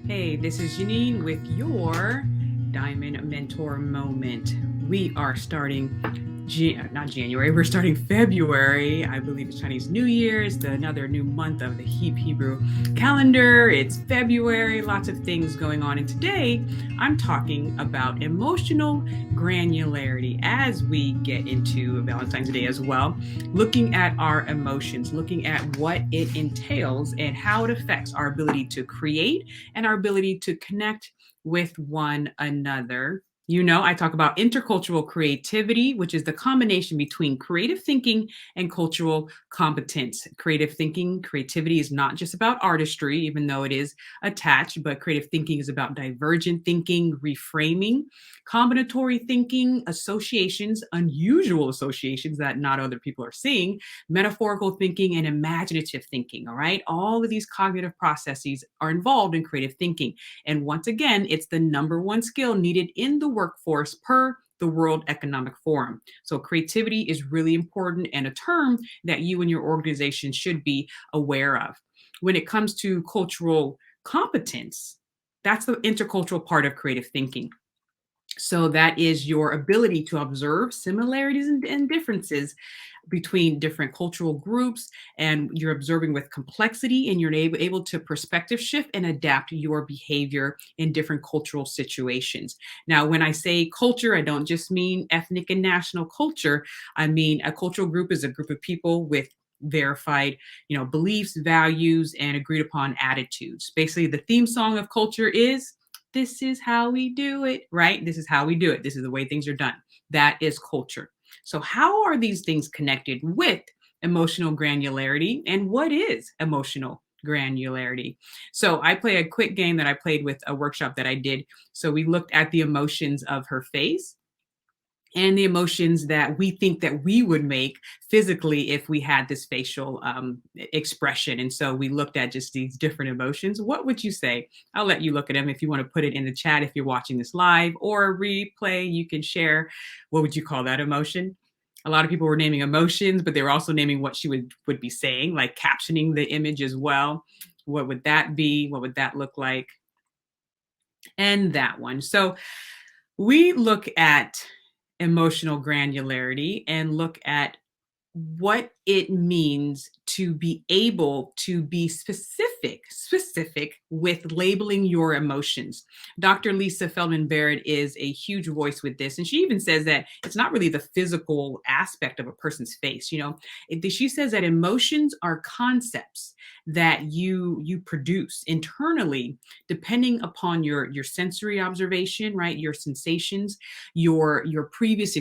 Hey, this is Janine with your Diamond Mentor Moment. We are starting, not January, we're starting February. I believe it's Chinese New Year. It's another new month of the Hebrew calendar. It's February, lots of things going on. And today I'm talking about emotional granularity as we get into Valentine's Day as well, looking at our emotions, looking at what it entails and how it affects our ability to create and our ability to connect with one another. You know, I talk about intercultural creativity, which is the combination between creative thinking and cultural competence. Creative thinking, creativity is not just about artistry, even though it is attached, but creative thinking is about divergent thinking, reframing, combinatory thinking, associations, unusual associations that not other people are seeing, metaphorical thinking, and imaginative thinking. All right. All of these cognitive processes are involved in creative thinking. And once again, it's the number one skill needed in the workforce per the World Economic Forum. So creativity is really important and a term that you and your organization should be aware of. When it comes to cultural competence, that's the intercultural part of creative thinking. So that is your ability to observe similarities and differences between different cultural groups, and you're observing with complexity, and you're able to perspective shift and adapt your behavior in different cultural situations. Now, when I say culture, I don't just mean ethnic and national culture. I mean a cultural group is a group of people with verified, beliefs, values, and agreed upon attitudes. Basically, the theme song of culture is this is how we do it, right? This is how we do it. This is the way things are done. That is culture. So, how are these things connected with emotional granularity? And what is emotional granularity? So, I play a quick game that I played with a workshop that I did. So, we looked at the emotions of her face and the emotions that we think that we would make physically if we had this facial expression. And so we looked at just these different emotions. What would you say? I'll let you look at them. If you want to put it in the chat, if you're watching this live or replay, you can share. What would you call that emotion? A lot of people were naming emotions, but they were also naming what she would be saying, like captioning the image as well. What would that be? What would that look like? And that one. So we look at emotional granularity and look at what it means to be able to be specific with labeling your emotions. Dr. Lisa Feldman Barrett is a huge voice with this, and she even says that it's not really the physical aspect of a person's face. She says that emotions are concepts that you produce internally depending upon your sensory observation, right? Your sensations, your previous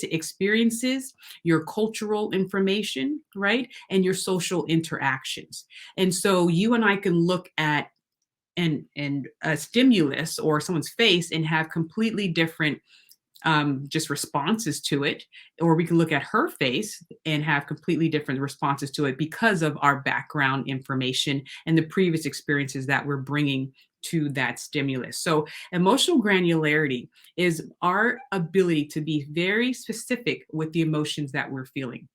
experiences, your cultural information, right? And your social interactions. And so you and I can look at and a stimulus or someone's face and have completely different just responses to it, or we can look at her face and have completely different responses to it because of our background information and the previous experiences that we're bringing to that stimulus. So emotional granularity is our ability to be very specific with the emotions that we're feeling.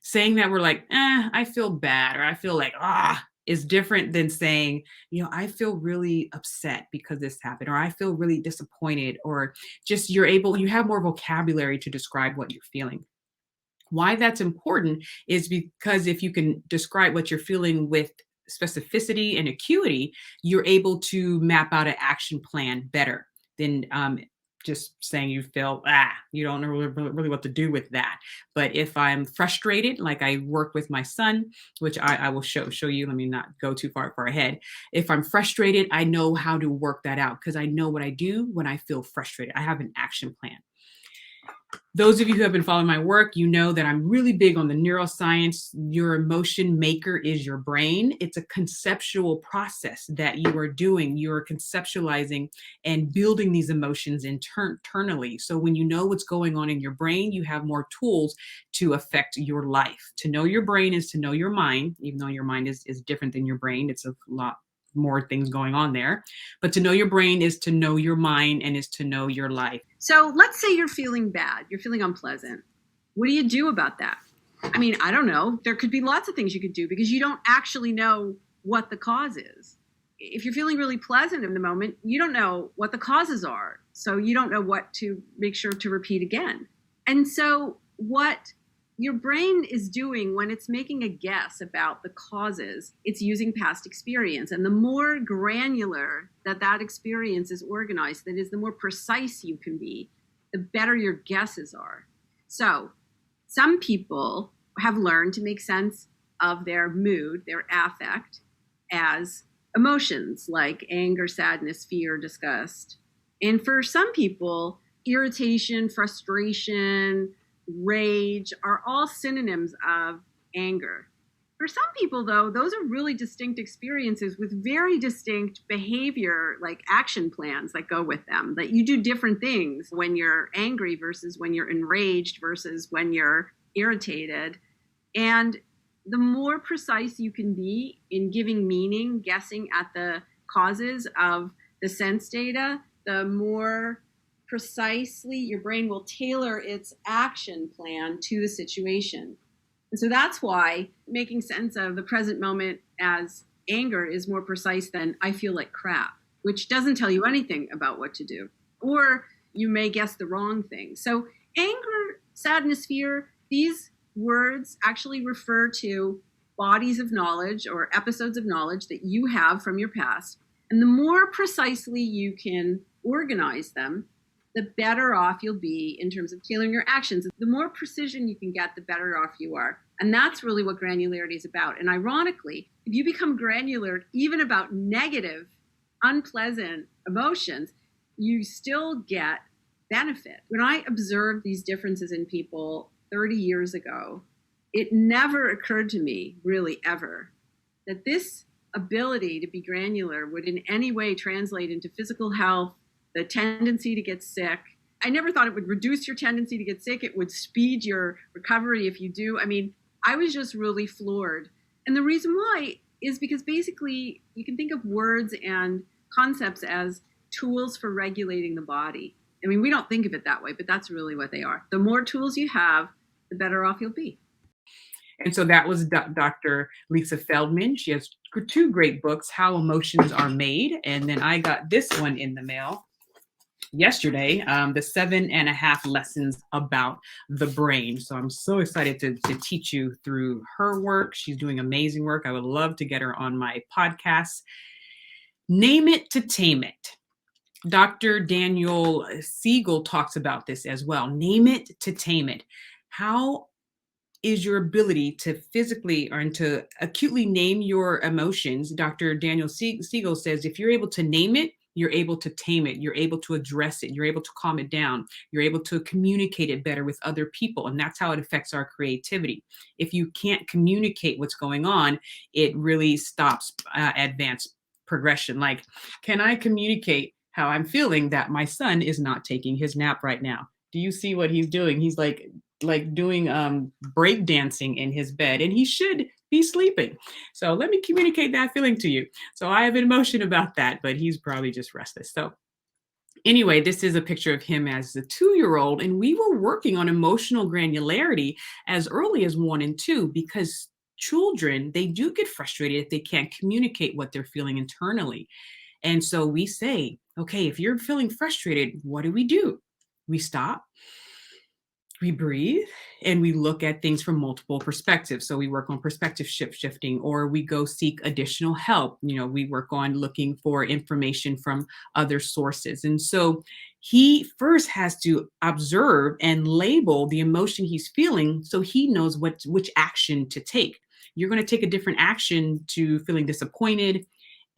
Saying that we're like, I feel bad, or I feel like, is different than saying, I feel really upset because this happened, or I feel really disappointed, or just you have more vocabulary to describe what you're feeling. Why that's important is because if you can describe what you're feeling with specificity and acuity, you're able to map out an action plan better than just saying you feel, you don't know really what to do with that. But if I'm frustrated, like I work with my son, which I will show you, let me not go too far ahead. If I'm frustrated, I know how to work that out because I know what I do when I feel frustrated. I have an action plan. Those of you who have been following my work, you know that I'm really big on the neuroscience. Your emotion maker is your brain. It's a conceptual process that you are doing. You're conceptualizing and building these emotions internally. So when you know what's going on in your brain, you have more tools to affect your life. To know your brain is to know your mind, even though your mind is different than your brain. It's a lot more things going on there. But to know your brain is to know your mind and is to know your life. So let's say you're feeling bad, you're feeling unpleasant. What do you do about that? I mean, I don't know. There could be lots of things you could do because you don't actually know what the cause is. if you're feeling really pleasant in the moment, you don't know what the causes are. So you don't know what to make sure to repeat again. And so what your brain is doing when it's making a guess about the causes, it's using past experience. And the more granular that experience is organized, that is, the more precise you can be, the better your guesses are. So some people have learned to make sense of their mood, their affect, as emotions like anger, sadness, fear, disgust. And for some people, irritation, frustration, rage are all synonyms of anger. For some people, though, those are really distinct experiences with very distinct behavior, like action plans that go with them, that you do different things when you're angry versus when you're enraged versus when you're irritated. And the more precise you can be in giving meaning, guessing at the causes of the sense data, the more precisely your brain will tailor its action plan to the situation. And so that's why making sense of the present moment as anger is more precise than I feel like crap, which doesn't tell you anything about what to do. Or you may guess the wrong thing. So anger, sadness, fear, these words actually refer to bodies of knowledge or episodes of knowledge that you have from your past. And the more precisely you can organize them, the better off you'll be in terms of tailoring your actions. The more precision you can get, the better off you are. And that's really what granularity is about. And ironically, if you become granular even about negative, unpleasant emotions, you still get benefit. When I observed these differences in people 30 years ago, it never occurred to me, really ever, that this ability to be granular would in any way translate into physical health, the tendency to get sick. I never thought it would reduce your tendency to get sick. It would speed your recovery if you do. I mean, I was just really floored. And the reason why is because basically you can think of words and concepts as tools for regulating the body. I mean, we don't think of it that way, but that's really what they are. The more tools you have, the better off you'll be. And so that was Dr. Lisa Feldman. She has two great books, How Emotions Are Made. And then I got this one in the mail yesterday, the 7.5 Lessons About the Brain. So I'm so excited to teach you through her work. She's doing amazing work. I would love to get her on my podcast. Name it to tame it. Dr. Daniel Siegel talks about this as well. Name it to tame it. How is your ability to physically or to acutely name your emotions? Dr. Daniel Siegel says if you're able to name it, you're able to tame it, you're able to address it, you're able to calm it down, you're able to communicate it better with other people. And that's how it affects our creativity. If you can't communicate what's going on, it really stops advanced progression. Like, can I communicate how I'm feeling that my son is not taking his nap right now? Do you see what he's doing? He's like doing break dancing in his bed, and he should be sleeping. So let me communicate that feeling to you. So I have an emotion about that, but he's probably just restless. So anyway, this is a picture of him as a 2-year-old, and we were working on emotional granularity as early as 1 and 2 because children, they do get frustrated if they can't communicate what they're feeling internally. And so we say, okay, if you're feeling frustrated, what do? We stop, we breathe, and we look at things from multiple perspectives. So we work on perspective shifting, or we go seek additional help. We work on looking for information from other sources. And so he first has to observe and label the emotion he's feeling so he knows which action to take. You're going to take a different action to feeling disappointed,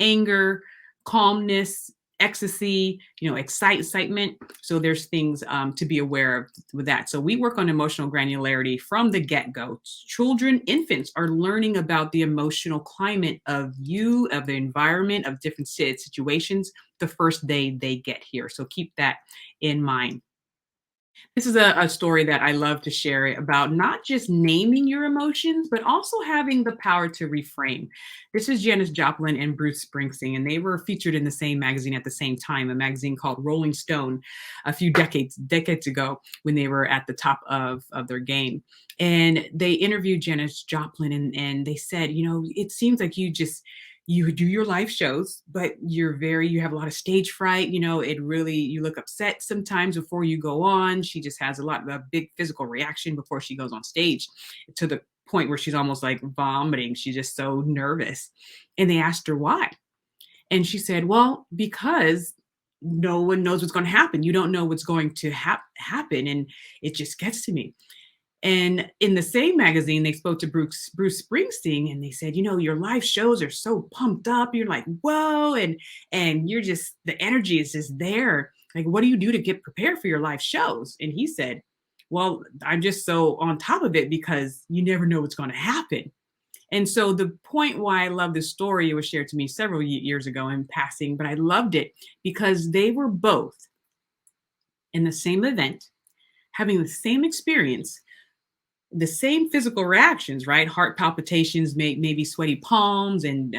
anger, calmness, ecstasy, excitement. So there's things to be aware of with that. So we work on emotional granularity from the get-go. Children, infants are learning about the emotional climate of you, of the environment, of different situations the first day they get here. So keep that in mind. This is a story that I love to share about not just naming your emotions, but also having the power to reframe. This is Janice, Joplin, and Bruce Springsteen, and they were featured in the same magazine at the same time, a magazine called Rolling Stone, a few decades ago when they were at the top of their game. And they interviewed Janice Joplin, and they said, it seems like you do your live shows, but you have a lot of stage fright. You look upset sometimes before you go on. She just has a big physical reaction before she goes on stage, to the point where she's almost like vomiting. She's just so nervous. And they asked her why. And she said, well, because no one knows what's going to happen. You don't know what's going to happen. And it just gets to me. And in the same magazine, they spoke to Bruce Springsteen, and they said, your live shows are so pumped up. You're like, whoa, and you're just, the energy is just there. Like, what do you do to get prepared for your live shows? And he said, well, I'm just so on top of it because you never know what's going to happen. And so the point why I love this story, it was shared to me several years ago in passing, but I loved it because they were both in the same event, having the same experience, the same physical reactions, right? Heart palpitations, maybe sweaty palms and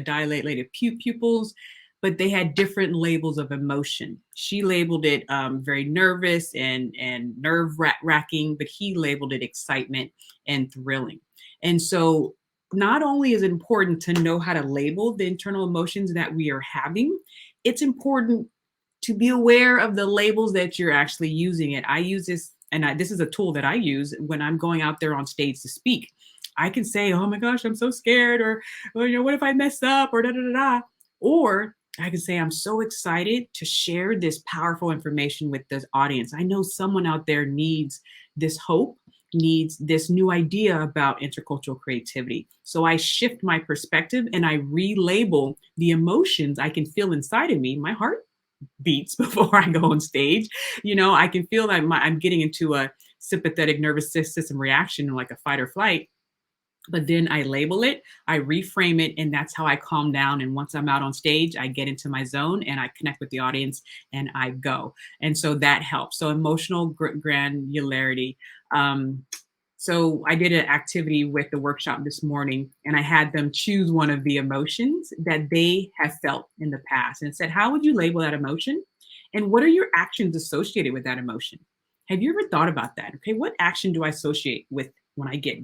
dilated pupils, but they had different labels of emotion. She labeled it very nervous and nerve wracking, but he labeled it excitement and thrilling. And so not only is it important to know how to label the internal emotions that we are having, it's important to be aware of the labels that you're actually using it. I use this, and this is a tool that I use when I'm going out there on stage to speak. I can say, oh my gosh, I'm so scared, or what if I mess up, or da da da da. Or I can say, I'm so excited to share this powerful information with this audience. I know someone out there needs this hope, needs this new idea about intercultural creativity. So I shift my perspective and I relabel the emotions I can feel inside of me. My heart beats before I go on stage. I can feel that I'm getting into a sympathetic nervous system reaction, like a fight or flight. But then I label it, I reframe it, and that's how I calm down. And once I'm out on stage, I get into my zone and I connect with the audience and I go. And so that helps. So emotional granularity. So I did an activity with the workshop this morning, and I had them choose one of the emotions that they have felt in the past and said, how would you label that emotion? And what are your actions associated with that emotion? Have you ever thought about that? Okay, what action do I associate with when I get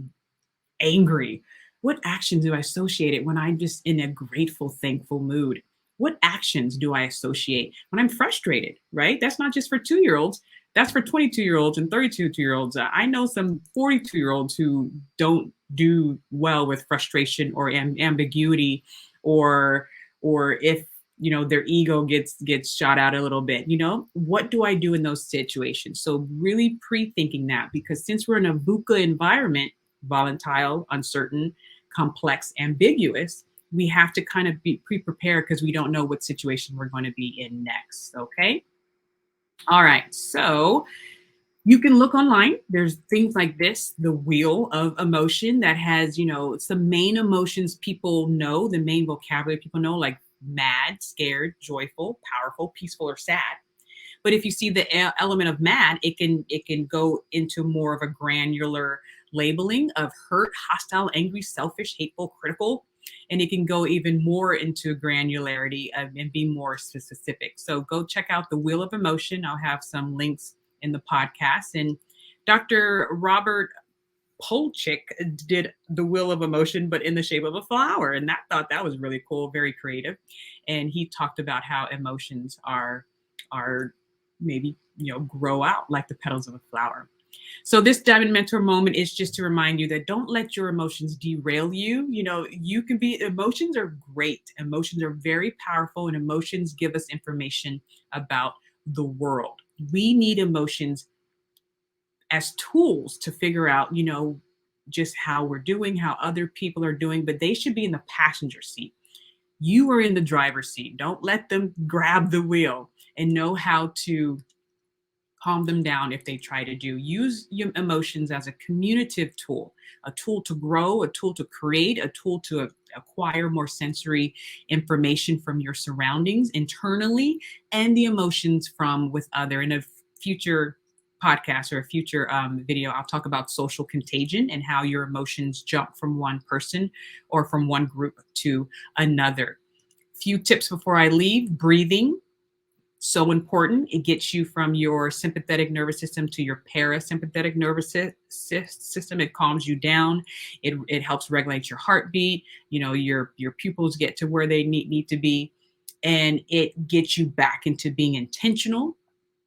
angry? What actions do I associate it when I'm just in a grateful, thankful mood? What actions do I associate when I'm frustrated, right? That's not just for 2-year-olds. That's for 22-year-olds and 32-year-olds. I know some 42-year-olds who don't do well with frustration or ambiguity, or if their ego gets shot out a little bit. What do I do in those situations? So really pre-thinking that, because since we're in a VUCA environment, volatile, uncertain, complex, ambiguous, we have to kind of be pre-prepared because we don't know what situation we're going to be in next. Okay. All right. So you can look online. There's things like this, the wheel of emotion, that has, it's the main emotions people know, the main vocabulary people know, like mad, scared, joyful, powerful, peaceful, or sad. But if you see the element of mad, it can go into more of a granular labeling of hurt, hostile, angry, selfish, hateful, critical. And it can go even more into granularity and be more specific. So go check out the Wheel of Emotion. I'll have some links in the podcast. And Dr. Robert Polchik did the Wheel of Emotion, but in the shape of a flower. And thought that was really cool, very creative. And he talked about how emotions are maybe, grow out like the petals of a flower. So this Diamond Mentor moment is just to remind you that don't let your emotions derail you. Emotions are great. Emotions are very powerful, and emotions give us information about the world. We need emotions as tools to figure out, just how we're doing, how other people are doing, but they should be in the passenger seat. You are in the driver's seat. Don't let them grab the wheel, and know how to calm them down if they try to use your emotions as a communicative tool, a tool to grow, a tool to create, a tool to acquire more sensory information from your surroundings internally, and the emotions from with other. In a future podcast or a future video, I'll talk about social contagion and how your emotions jump from one person or from one group to another. Few tips before I leave: breathing. So important. It gets you from your sympathetic nervous system to your parasympathetic nervous system. It calms you down. It helps regulate your heartbeat. Your pupils get to where they need to be, and it gets you back into being intentional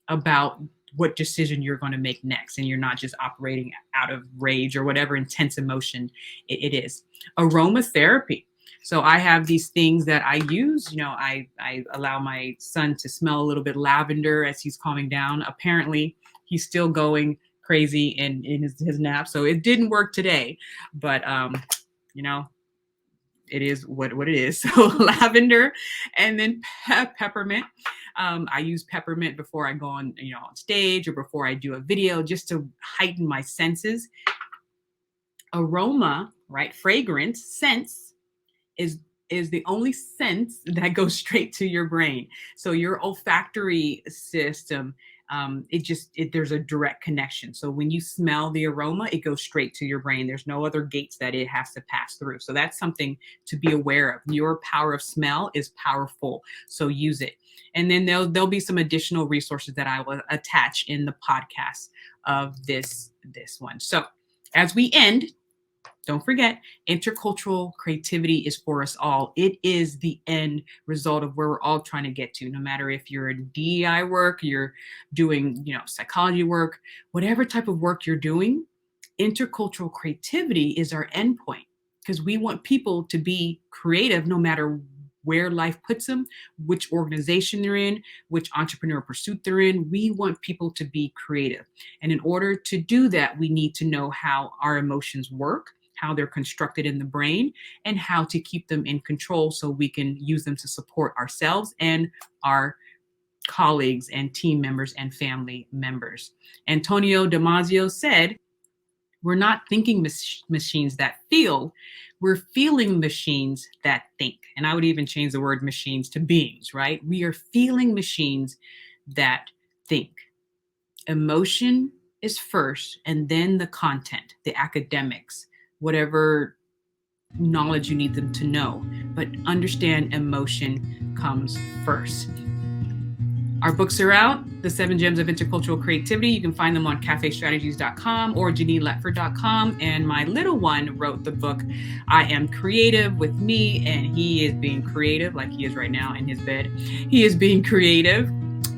about what decision you're going to make next, and you're not just operating out of rage or whatever intense emotion it is. Aromatherapy. So I have these things that I use. I allow my son to smell a little bit lavender as he's calming down. Apparently, he's still going crazy in his nap, so it didn't work today. But it is what it is. So lavender, and then peppermint. I use peppermint before I go on stage or before I do a video, just to heighten my senses. Aroma, right? Fragrance, sense is the only sense that goes straight to your brain. So your olfactory system, there's a direct connection. So when you smell the aroma, it goes straight to your brain. There's no other gates that it has to pass through. So that's something to be aware of. Your power of smell is powerful. So use it. And then there'll be some additional resources that I will attach in the podcast of this one. So as we end, don't forget, intercultural creativity is for us all. It is the end result of where we're all trying to get to. No matter if you're in DEI work, you're doing, psychology work, whatever type of work you're doing, intercultural creativity is our endpoint, because we want people to be creative no matter where life puts them, which organization they're in, which entrepreneur pursuit they're in. We want people to be creative. And in order to do that, we need to know how our emotions work, how they're constructed in the brain, and how to keep them in control so we can use them to support ourselves and our colleagues and team members and family members. Antonio Damasio said, we're not thinking machines that feel, we're feeling machines that think. And I would even change the word machines to beings, right? We are feeling machines that think. Emotion is first, and then the content, the academics, whatever knowledge you need them to know. But understand emotion comes first. Our books are out, The 7 Gems of Intercultural Creativity. You can find them on caffestrategies.com or JeneinLetford.com. And my little one wrote the book, I Am Creative, with me, and he is being creative, like he is right now in his bed. He is being creative,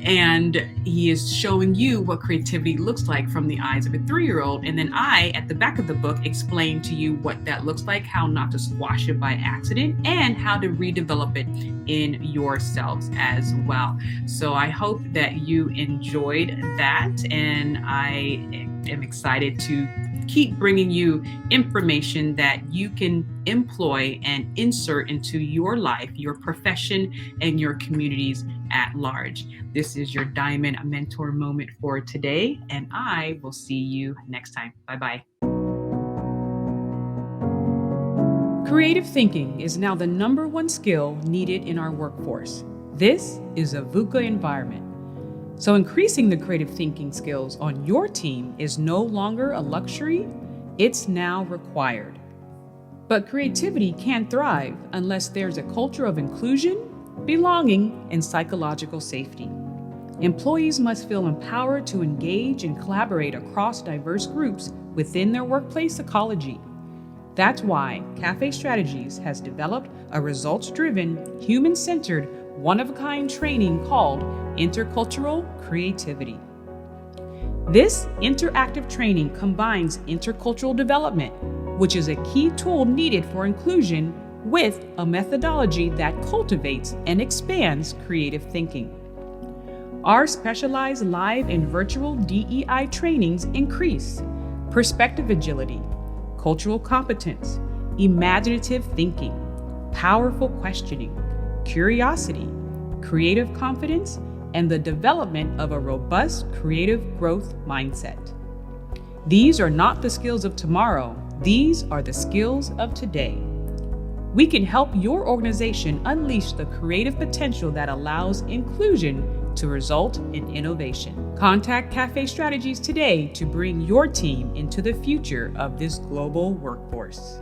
and he is showing you what creativity looks like from the eyes of a 3-year-old. And then I, at the back of the book, explain to you what that looks like, how not to squash it by accident, and how to redevelop it in yourselves as well. So I hope that you enjoyed that, and I am excited to keep bringing you information that you can employ and insert into your life, your profession, and your communities at large. This is your Diamond Mentor Moment for today, and I will see you next time. Bye-bye. Creative thinking is now the #1 skill needed in our workforce. This is a VUCA environment. So increasing the creative thinking skills on your team is no longer a luxury, it's now required. But creativity can't thrive unless there's a culture of inclusion, belonging, and psychological safety. Employees must feel empowered to engage and collaborate across diverse groups within their workplace ecology. That's why CAFFE Strategies has developed a results-driven, human-centered, one-of-a-kind training called Intercultural Creativity. This interactive training combines intercultural development, which is a key tool needed for inclusion, with a methodology that cultivates and expands creative thinking. Our specialized live and virtual DEI trainings increase perspective agility, cultural competence, imaginative thinking, powerful questioning, curiosity, creative confidence, and the development of a robust creative growth mindset. These are not the skills of tomorrow, these are the skills of today. We can help your organization unleash the creative potential that allows inclusion to result in innovation. Contact CAFFE Strategies today to bring your team into the future of this global workforce.